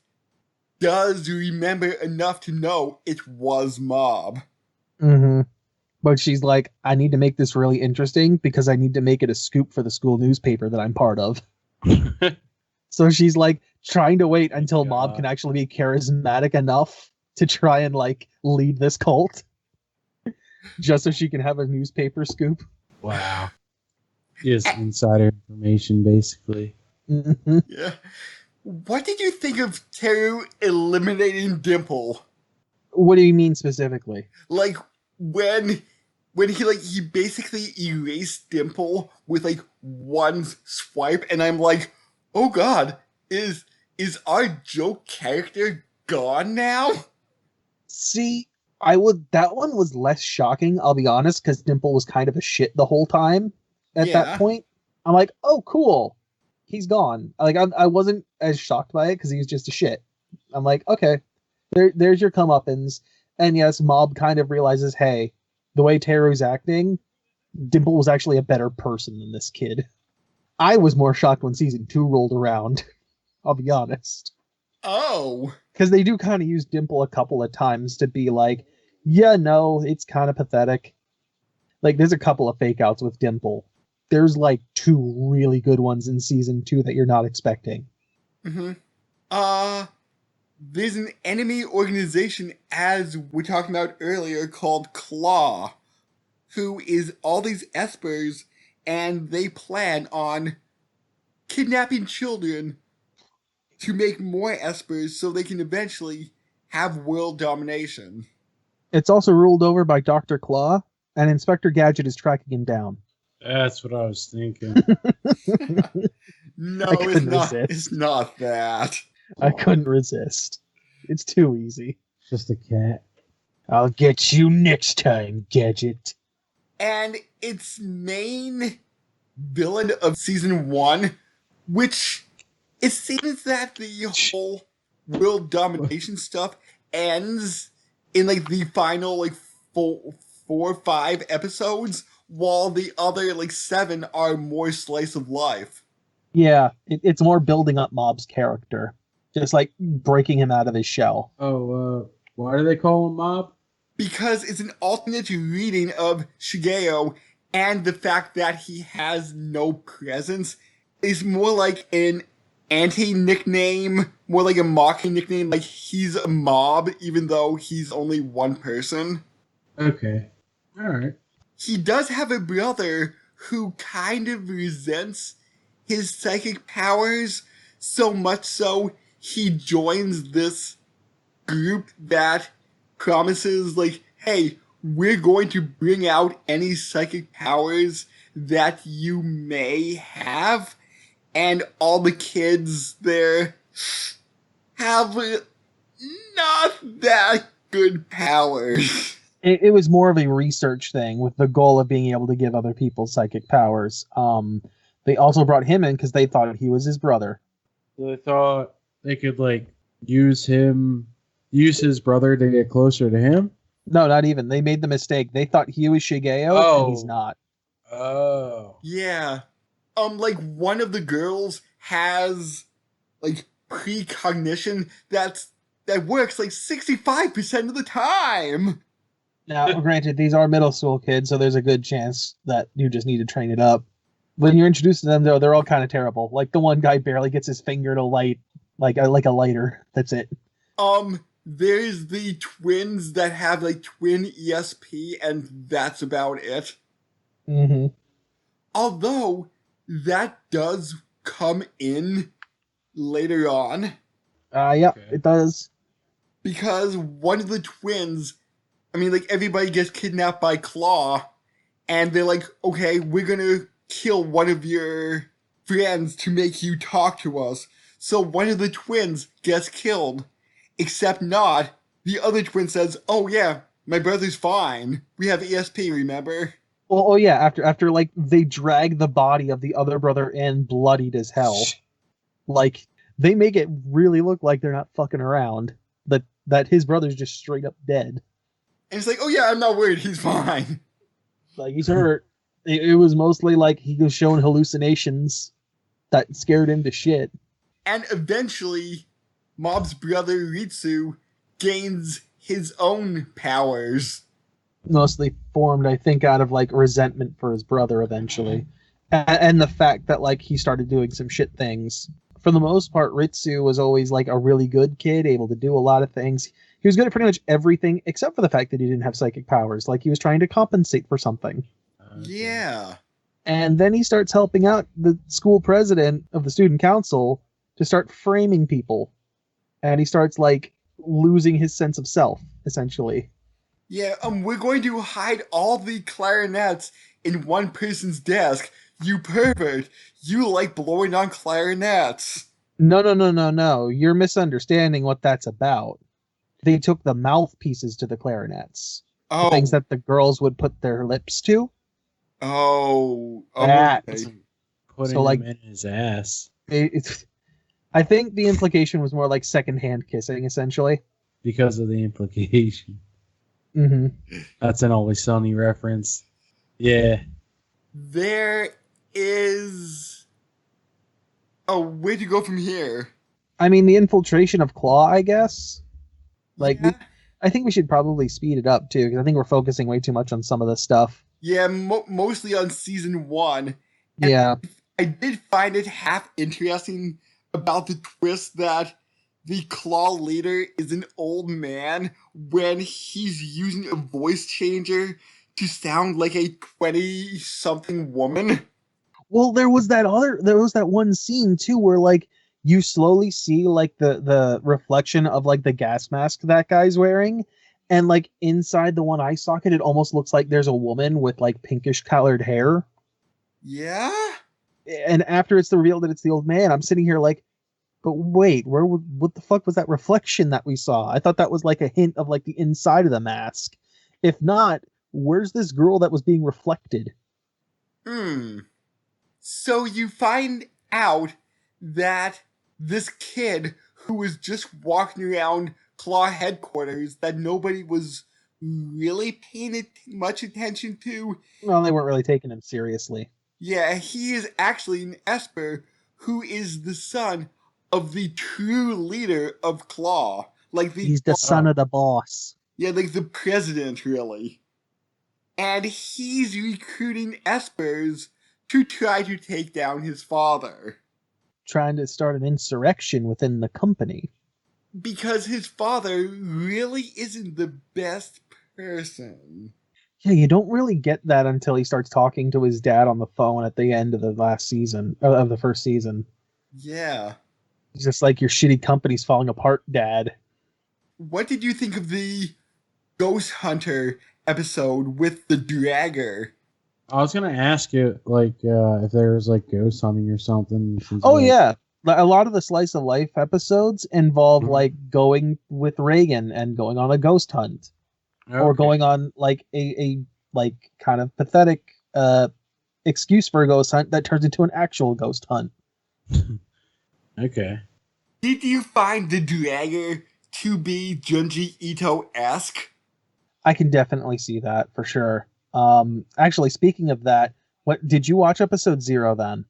does remember enough to know it was Mob. Mm-hmm. But she's like, I need to make this really interesting because I need to make it a scoop for the school newspaper that I'm part of. So she's like trying to wait until Mob can actually be charismatic enough to try and like lead this cult, just so she can have a newspaper scoop. Wow. Just insider information, basically. Mm-hmm. Yeah. What did you think of Teru eliminating Dimple? What do you mean specifically? Like when he basically erased Dimple with like one swipe, and I'm like, oh god, is our joke character gone now? See, that one was less shocking, I'll be honest, because Dimple was kind of a shit the whole time at that point. I'm like, oh cool, he's gone. Like I wasn't as shocked by it because he was just a shit. I'm like, okay, there's your comeuppance. And yes, Mob kind of realizes, hey, the way Teru's acting, Dimple was actually a better person than this kid. I was more shocked when season 2 rolled around. I'll be honest. Oh. Because they do kind of use Dimple a couple of times to be like, yeah, no, it's kind of pathetic. Like, there's a couple of fake outs with Dimple. There's like 2 really good ones in season 2 that you're not expecting. Mm-hmm. There's an enemy organization, as we talked about earlier, called Claw, who is all these espers, and they plan on kidnapping children to make more espers so they can eventually have world domination. It's also ruled over by Dr. Claw, and Inspector Gadget is tracking him down. That's what I was thinking. No, it's not. It's not that. I couldn't resist. It's too easy. Just a cat. I'll get you next time, Gadget. And its main villain of season 1, which it seems that the whole world domination stuff ends in like the final like 4 or 5 episodes, while the other like 7 are more slice of life. Yeah, it's more building up Mob's character. Just like breaking him out of his shell. Oh, why do they call him Mob? Because it's an alternate reading of Shigeo, and the fact that he has no presence is more like an anti-nickname, more like a mocking nickname, like he's a mob, even though he's only one person. Okay. Alright. He does have a brother who kind of resents his psychic powers, so much so he joins this group that promises, like, hey, we're going to bring out any psychic powers that you may have, and all the kids there have not that good powers. It was more of a research thing with the goal of being able to give other people psychic powers. They also brought him in because they thought he was his brother. So they thought they could like use his brother to get closer to him? No, not even. They made the mistake. They thought he was Shigeo, and he's not. Oh. Yeah. Like one of the girls has like precognition that works like 65% of the time. Now, granted, these are middle school kids, so there's a good chance that you just need to train it up. When you're introduced to them, though, they're all kind of terrible. Like the one guy barely gets his finger to light, like a lighter. That's it. There's the twins that have like twin ESP, and that's about it. Mm-hmm. Although that does come in later on. Yeah, okay. It does. Because one of the twins, I mean, like, everybody gets kidnapped by Claw, and they're like, okay, we're gonna kill one of your friends to make you talk to us. So one of the twins gets killed, except not. The other twin says, oh yeah, my brother's fine. We have ESP, remember? Oh yeah, after like they drag the body of the other brother in bloodied as hell. Like they make it really look like they're not fucking around. That his brother's just straight up dead. And it's like, oh yeah, I'm not worried, he's fine. Like he's hurt. It was mostly like he was showing hallucinations that scared him to shit. And eventually, Mob's brother Ritsu gains his own powers. Mostly formed, I think, out of like resentment for his brother eventually. And the fact that like he started doing some shit things. For the most part, Ritsu was always like a really good kid, able to do a lot of things. He was good at pretty much everything except for the fact that he didn't have psychic powers. Like he was trying to compensate for something. Yeah. And then he starts helping out the school president of the student council to start framing people. And he starts like losing his sense of self, essentially. Yeah, we're going to hide all the clarinets in one person's desk. You pervert. You like blowing on clarinets. No. You're misunderstanding what that's about. They took the mouthpieces to the clarinets. Oh. The things that the girls would put their lips to. Oh. That. Okay. Putting So, like, him in his ass. I think the implication was more like secondhand kissing, essentially. Because of the implication. Mm-hmm. That's an Always Sunny reference. Yeah. There is a way to go from here. I mean, the infiltration of Claw, I guess. Like, yeah. I think we should probably speed it up, too, because I think we're focusing way too much on some of this stuff. Yeah, mostly on season 1. Yeah. I did find it half interesting about the twist that the Claw leader is an old man when he's using a voice changer to sound like a 20-something woman. Well, there was that one scene too where like you slowly see like the reflection of like the gas mask that guy's wearing, and like inside the one eye socket, it almost looks like there's a woman with like pinkish colored hair. Yeah. And after it's revealed that it's the old man, I'm sitting here like, but wait, what the fuck was that reflection that we saw? I thought that was like a hint of like the inside of the mask. If not, where's this girl that was being reflected? So you find out that this kid who was just walking around Claw headquarters that nobody was really paying much attention to. Well, they weren't really taking him seriously. Yeah, he is actually an Esper who is the son of the true leader of Claw. He's the son of the boss. Yeah, like the president, really. And he's recruiting Espers to try to take down his father. Trying to start an insurrection within the company. Because his father really isn't the best person. Yeah, you don't really get that until he starts talking to his dad on the phone at the end of the last season, of the first season. Yeah. He's just like, your shitty company's falling apart, Dad. What did you think of the Ghost Hunter episode with the Dragger? I was gonna ask you, like, if there was like ghost hunting or something. Oh yeah, a lot of the slice of life episodes involve like going with Reagan and going on a ghost hunt, or going on like a like kind of pathetic excuse for a ghost hunt that turns into an actual ghost hunt. Okay. Did you find the Dragger to be Junji Ito-esque? I can definitely see that for sure. Actually, speaking of that, what did you watch episode 0 then?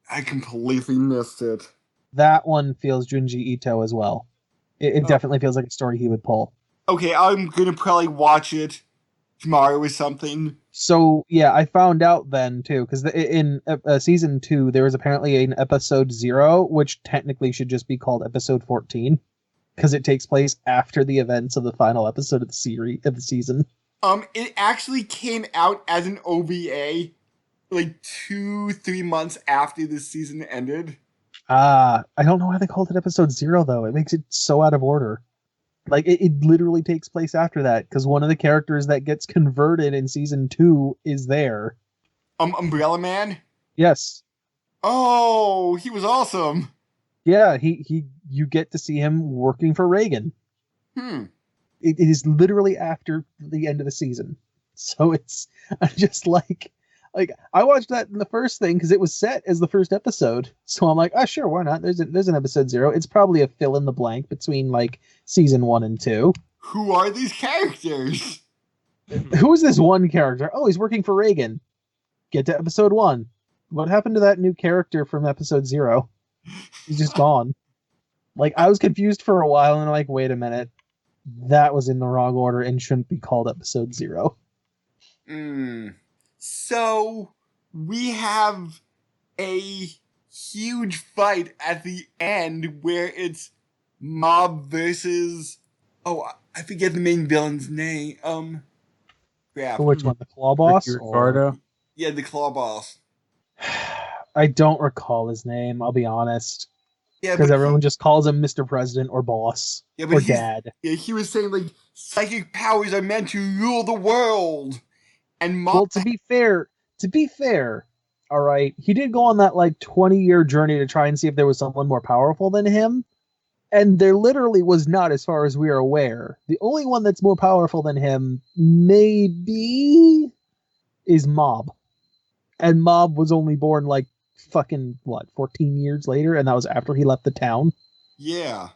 I completely missed it. That one feels Junji Ito as well. It definitely feels like a story he would pull. Okay, I'm gonna probably watch it tomorrow or something. So yeah, I found out then too, because in season 2 there was apparently an episode 0, which technically should just be called episode 14, because it takes place after the events of the final episode of the season. It actually came out as an OVA like 2-3 months after the season ended. I don't know why they called it episode 0 though. It makes it so out of order. Like it literally takes place after that, because one of the characters that gets converted in season 2 is there. Umbrella Man? Yes. Oh, he was awesome. Yeah, you get to see him working for Reagan. It is literally after the end of the season. So I'm just like I watched that in the first thing because it was set as the first episode. So I'm like, oh sure, why not? There's an episode 0. It's probably a fill in the blank between like season 1 and 2. Who are these characters? Who's this one character? Oh, he's working for Reagan. Get to episode 1. What happened to that new character from episode 0? He's just gone. Like, I was confused for a while, and I'm like, wait a minute. That was in the wrong order and shouldn't be called episode 0. So, we have a huge fight at the end where it's Mob versus... Oh, I forget the main villain's name. Crap. Which one? The Claw Boss? Ricardo? Yeah, the Claw Boss. I don't recall his name, I'll be honest. Yeah, because everyone just calls him Mr. President or Boss or Dad. Yeah, he was saying, like, psychic powers are meant to rule the world. And Mob... Well, to be fair, all right, he did go on that, like, 20-year journey to try and see if there was someone more powerful than him. And there literally was not, as far as we are aware. The only one that's more powerful than him, maybe, is Mob. And Mob was only born, like, fucking, 14 years later? And that was after he left the town? Yeah.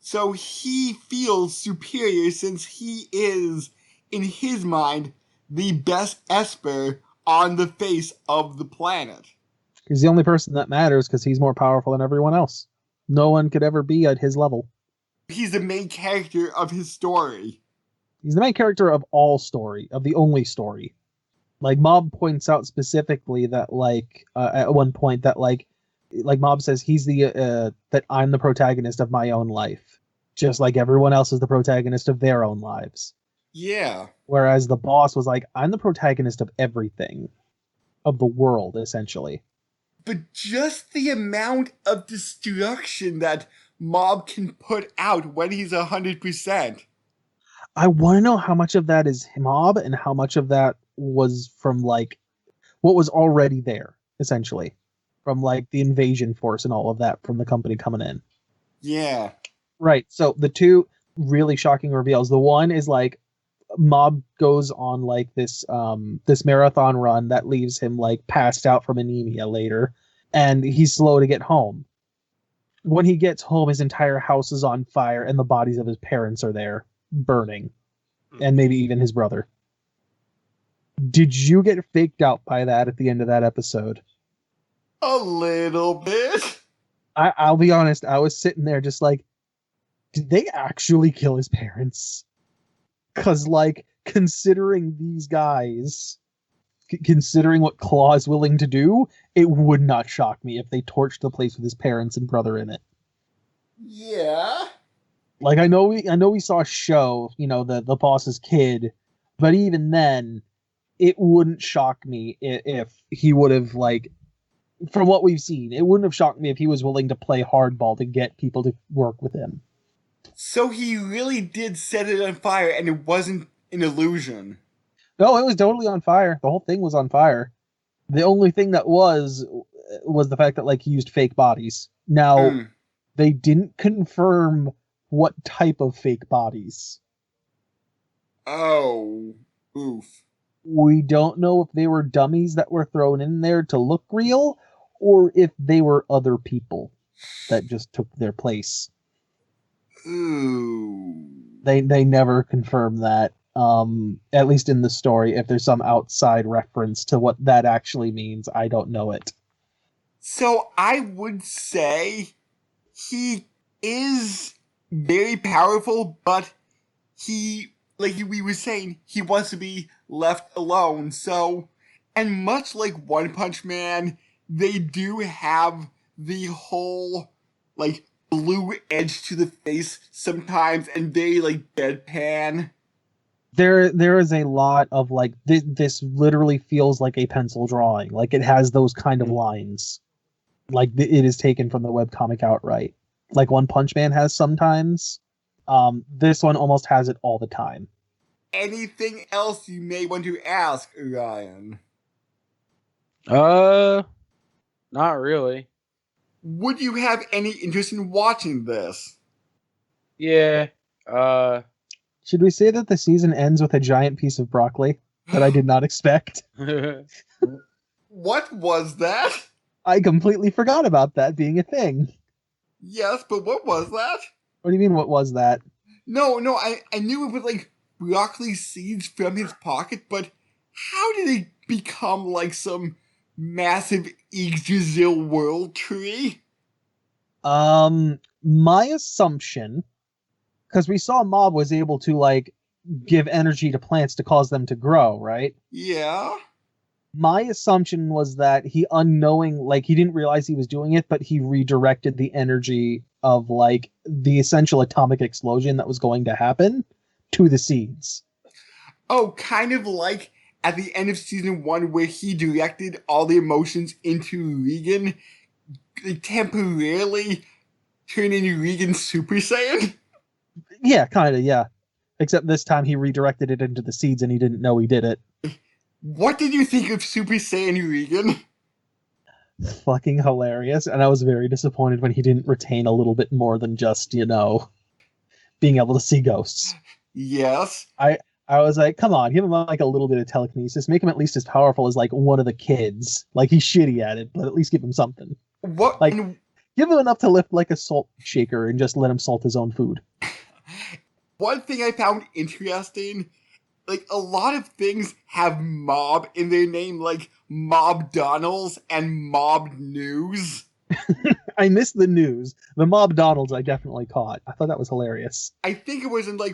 So he feels superior since he is, in his mind, the best Esper on the face of the planet. He's the only person that matters because he's more powerful than everyone else. No one could ever be at his level. He's the main character of his story. He's the main character of all story, of the only story. Like, Mob points out specifically that, like, at one point that, like Mob says he's that I'm the protagonist of my own life. Just like everyone else is the protagonist of their own lives. Yeah. Whereas the Boss was like, I'm the protagonist of everything. Of the world, essentially. But just the amount of destruction that Mob can put out when he's 100%. I want to know how much of that is Mob and how much of that was from, like, what was already there, essentially. From, like, the invasion force and all of that from the company coming in. Yeah. Right, so the two really shocking reveals. The one is, like, Mob goes on, like, this marathon run that leaves him, like, passed out from anemia later, and he's slow to get home. When he gets home, his entire house is on fire, and the bodies of his parents are there, burning. And maybe even his brother. Did you get faked out by that at the end of that episode? A little bit. I'll be honest, I was sitting there just like, did they actually kill his parents? Because, like, considering these guys, considering what Claw is willing to do, it would not shock me if they torched the place with his parents and brother in it. Yeah. Like, I know we saw a show, you know, the Boss's kid, but even then, it wouldn't shock me if he would have, like, from what we've seen, it wouldn't have shocked me if he was willing to play hardball to get people to work with him. So he really did set it on fire, and it wasn't an illusion. No, it was totally on fire. The whole thing was on fire. The only thing that was the fact that, like, he used fake bodies. Now, they didn't confirm what type of fake bodies. Oh, oof. We don't know if they were dummies that were thrown in there to look real, or if they were other people that just took their place. Ooh. They never confirmed that, at least in the story. If there's some outside reference to what that actually means, I don't know it. So I would say he is very powerful, but he, like we were saying, he wants to be left alone. So, and much like One Punch Man, they do have the whole, like, blue edge to the face sometimes, and very, like, deadpan. There is a lot of, like, this literally feels like a pencil drawing. Like, it has those kind of lines. Like, it is taken from the webcomic outright. Like One Punch Man has sometimes. This one almost has it all the time. Anything else you may want to ask, Ryan? Not really. Would you have any interest in watching this? Yeah. Should we say that the season ends with a giant piece of broccoli? that I did not expect. What was that? I completely forgot about that being a thing. Yes, but what was that? What do you mean, what was that? No, I knew it was like broccoli seeds from his pocket, but how did it become like some massive Yggdrasil world tree? My assumption, because we saw Mob was able to like give energy to plants to cause them to grow, right? Yeah. My assumption was that he he didn't realize he was doing it, but he redirected the energy of like the essential atomic explosion that was going to happen to the seeds. Oh, kind of like at the end of season 1 where he directed all the emotions into Regan, temporarily turning Regan Super Saiyan? Yeah, kind of, yeah. Except this time he redirected it into the seeds and he didn't know he did it. What did you think of Super Saiyan Regan? Fucking hilarious, and I was very disappointed when he didn't retain a little bit more than just, being able to see ghosts. Yes. I was like, come on, give him like a little bit of telekinesis, make him at least as powerful as like one of the kids. Like he's shitty at it, but at least give him something. What? Like, give him enough to lift like a salt shaker and just let him salt his own food. One thing I found interesting, like a lot of things have Mob in their name, like Mob Donalds and Mob News. I missed the news. The Mob Donalds I definitely caught. I thought that was hilarious. I think it was in like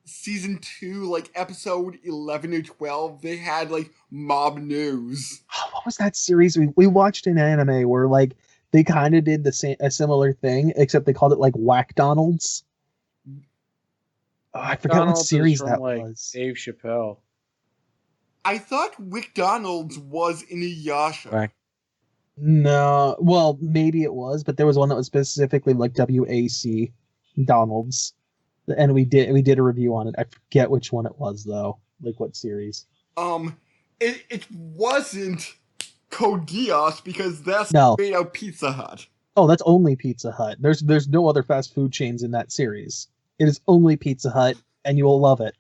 season 2, like episode 11 or 12, they had like Mob News. What was that series? We watched an anime where like they kind of did a similar thing, except they called it like Whack Donalds. Oh, I forgot what series that was. Dave Chappelle. I thought Wick Donalds was Inuyasha. Right. No, well, maybe it was, but there was one that was specifically like WAC Donalds, and we did a review on it. I forget which one it was though, like what series. It wasn't Code Geass because that's made out Pizza Hut. Oh, that's only Pizza Hut. There's no other fast food chains in that series. It is only Pizza Hut, and you will love it.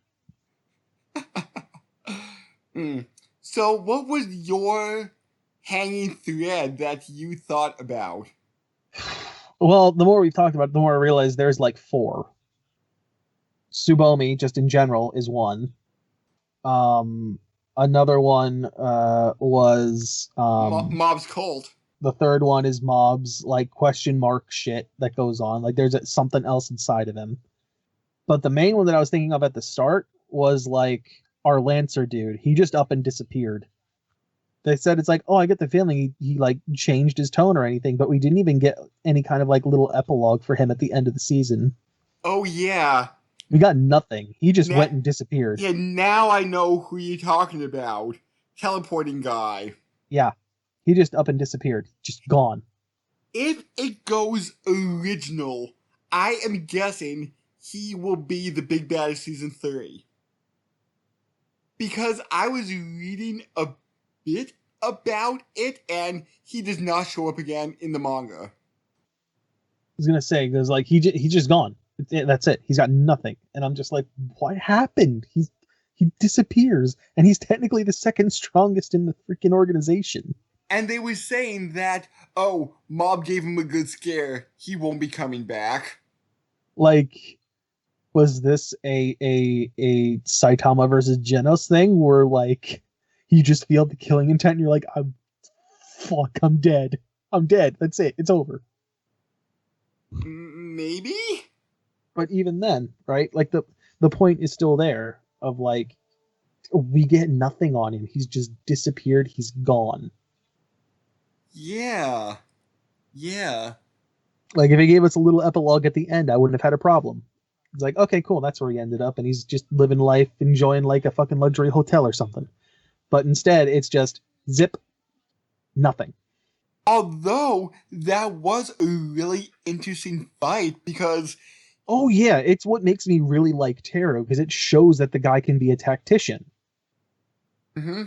So, what was your hanging thread that you thought about? Well, the more we've talked about it, the more I realize there's like 4. Tsubomi, just in general, is one. Another one was Mob's cult. The third one is Mob's like question mark shit that goes on. Like there's something else inside of him. But the main one that I was thinking of at the start was like our Lancer dude. He just up and disappeared. They said it's like, oh, I get the feeling he like changed his tone or anything, but we didn't even get any kind of like little epilogue for him at the end of the season. Oh yeah. We got nothing. He just went and disappeared. Yeah, now I know who you're talking about. Teleporting guy. Yeah. He just up and disappeared. Just gone. If it goes original, I am guessing he will be the big bad of season 3. Because I was reading a bit about it, and he does not show up again in the manga. I was gonna say, because like he's just gone. That's it. He's got nothing, and I'm just like, what happened? He disappears, and he's technically the second strongest in the freaking organization. And they were saying that, oh, Mob gave him a good scare. He won't be coming back. Like, was this a Saitama versus Genos thing where like you just feel the killing intent and you're like, I'm dead. I'm dead. That's it. It's over. Maybe? But even then, right? Like the point is still there of like we get nothing on him. He's just disappeared. He's gone. Yeah. Yeah. Like if he gave us a little epilogue at the end, I wouldn't have had a problem. It's like, okay, cool, that's where he ended up, and he's just living life, enjoying like a fucking luxury hotel or something. But instead, it's just zip, nothing. Although that was a really interesting fight because... Oh yeah, it's what makes me really like Taro, because it shows that the guy can be a tactician. Mm-hmm.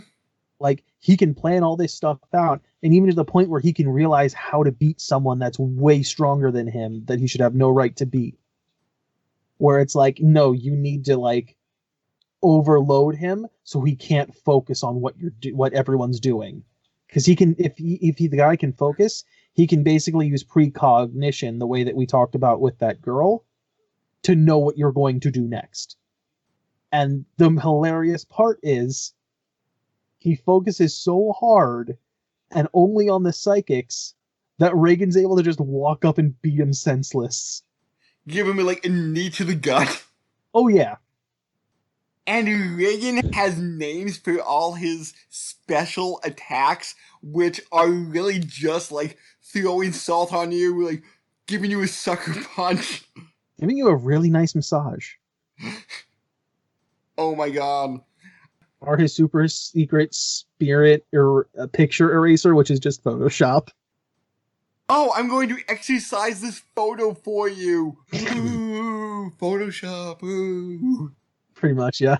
Like, he can plan all this stuff out, and even to the point where he can realize how to beat someone that's way stronger than him that he should have no right to beat. Where it's like, no, you need to, like, overload him so he can't focus on what everyone's doing. Because he can, if the guy can focus, he can basically use precognition, the way that we talked about with that girl, to know what you're going to do next. And the hilarious part is, he focuses so hard and only on the psychics that Reagan's able to just walk up and beat him senseless. Give him like a knee to the gut. Oh yeah. And Reagan has names for all his special attacks, which are really just like throwing salt on you, like giving you a sucker punch. Giving you a really nice massage. Oh my god. Or his super secret spirit picture eraser, which is just Photoshop. Oh, I'm going to exercise this photo for you. Ooh, Photoshop. Ooh. Pretty much, yeah.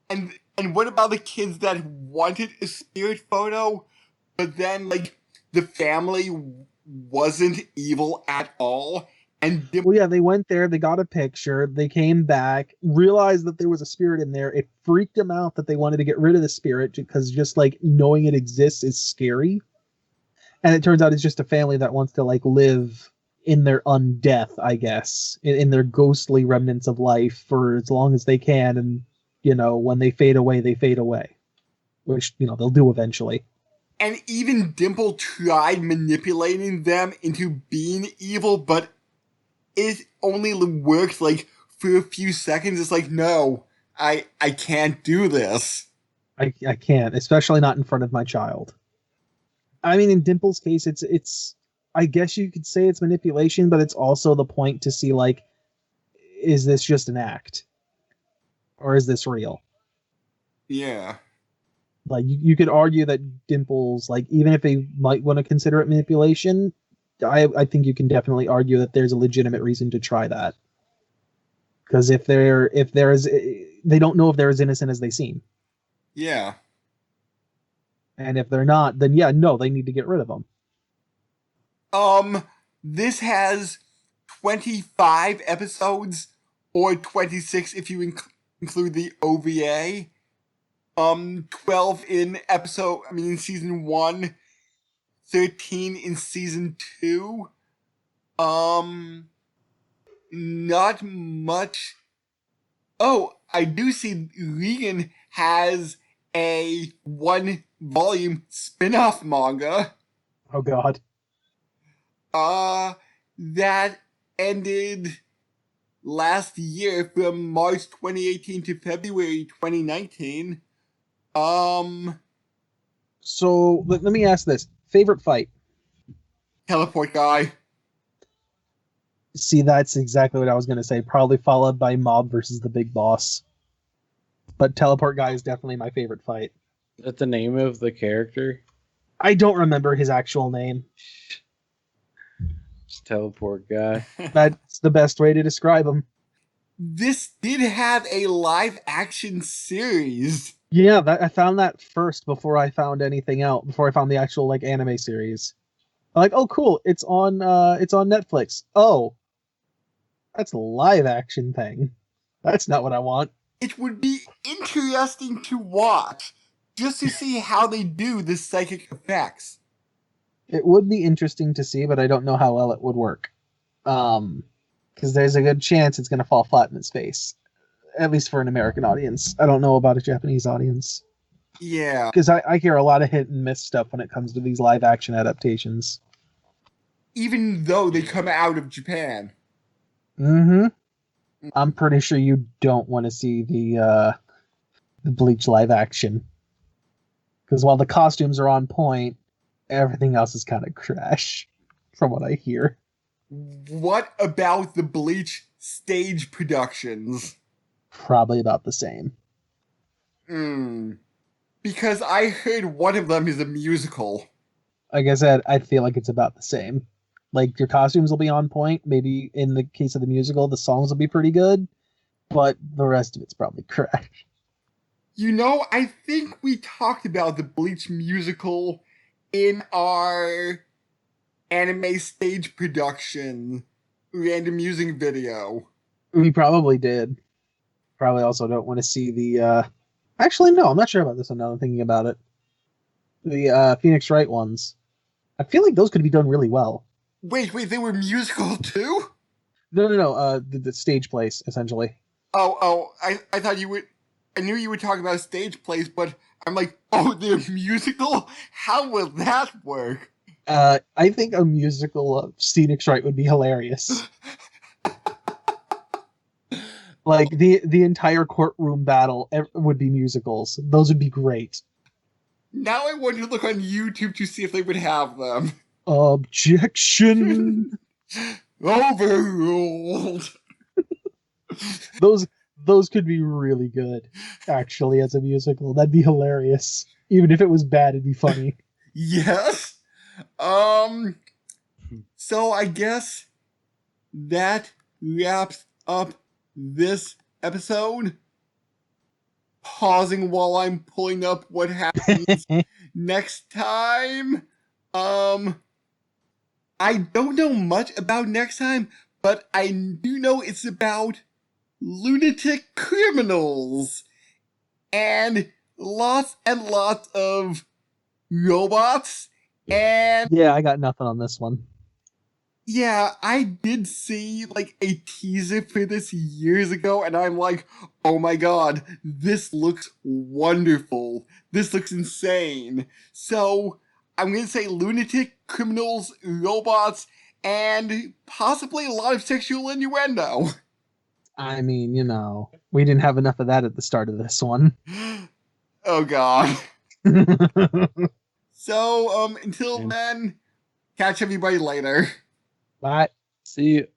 And what about the kids that wanted a spirit photo, but then like the family wasn't evil at all? And well, yeah, they went there, they got a picture, they came back, realized that there was a spirit in there. It freaked them out that they wanted to get rid of the spirit because just like knowing it exists is scary. And it turns out it's just a family that wants to like live in their undeath, I guess, in their ghostly remnants of life for as long as they can. And, you know, when they fade away, which, you know, they'll do eventually. And even Dimple tried manipulating them into being evil, but it only worked like for a few seconds. It's like, no, I can't do this. I can't, especially not in front of my child. I mean, in Dimple's case, it's I guess you could say it's manipulation, but it's also the point to see, like, is this just an act? Or is this real? Yeah. Like, you could argue that Dimple's, like, even if they might want to consider it manipulation, I think you can definitely argue that there's a legitimate reason to try that. Because if they don't know if they're as innocent as they seem. Yeah. And if they're not, then yeah, no, they need to get rid of them. This has 25 episodes, or 26 if you include the OVA. 12 in season 1, 13 in season 2. Not much. Oh, I do see Regan has a 1-volume spin-off manga. Oh god. That ended last year from March 2018 to February 2019. So let me ask this. Favorite fight? Teleport guy. See, that's exactly what I was going to say. Probably followed by Mob versus the Big Boss. But Teleport Guy is definitely my favorite fight. Is that the name of the character? I don't remember his actual name. Just Teleport Guy. That's the best way to describe him. This did have a live action series. Yeah, I found that first before I found anything else. Before I found the actual like anime series. I'm like, oh cool, it's on Netflix. Oh, that's a live action thing. That's not what I want. It would be interesting to watch, just to see how they do the psychic effects. It would be interesting to see, but I don't know how well it would work. Because there's a good chance it's going to fall flat in its face. At least for an American audience. I don't know about a Japanese audience. Yeah. Because I hear a lot of hit and miss stuff when it comes to these live action adaptations. Even though they come out of Japan. Mm-hmm. I'm pretty sure you don't want to see the Bleach live action. Because while the costumes are on point, everything else is kind of trash, from what I hear. What about the Bleach stage productions? Probably about the same. Because I heard one of them is a musical. Like I said, I feel like it's about the same. Like, your costumes will be on point. Maybe in the case of the musical, the songs will be pretty good. But the rest of it's probably trash. You know, I think we talked about the Bleach musical in our anime stage production random music video. We probably did. probably also don't want to see the. Actually, no, I'm not sure about this one now. I'm thinking about it. The Phoenix Wright ones. I feel like those could be done really well. Wait, they were musical too? No. The stage plays essentially. I thought you would. I knew you were talking about stage plays, but I'm like, oh, they're musical? How will that work? I think a musical of Phoenix Wright would be hilarious. Like the entire courtroom battle would be musicals. Those would be great. Now I want to look on YouTube to see if they would have them. Objection. Overruled. Those could be really good, actually, as a musical. That'd be hilarious. Even if it was bad, it'd be funny. Yes. So I guess that wraps up this episode. Pausing while I'm pulling up what happens next time. I don't know much about next time, but I do know it's about lunatic criminals and lots of robots. And yeah, I got nothing on this one. Yeah, I did see like a teaser for this years ago, and I'm like, oh my god, this looks wonderful. This looks insane. So I'm gonna say lunatic, criminals, robots, and possibly a lot of sexual innuendo. I mean, we didn't have enough of that at the start of this one. Oh god. So, until then, catch everybody later. Bye. See you.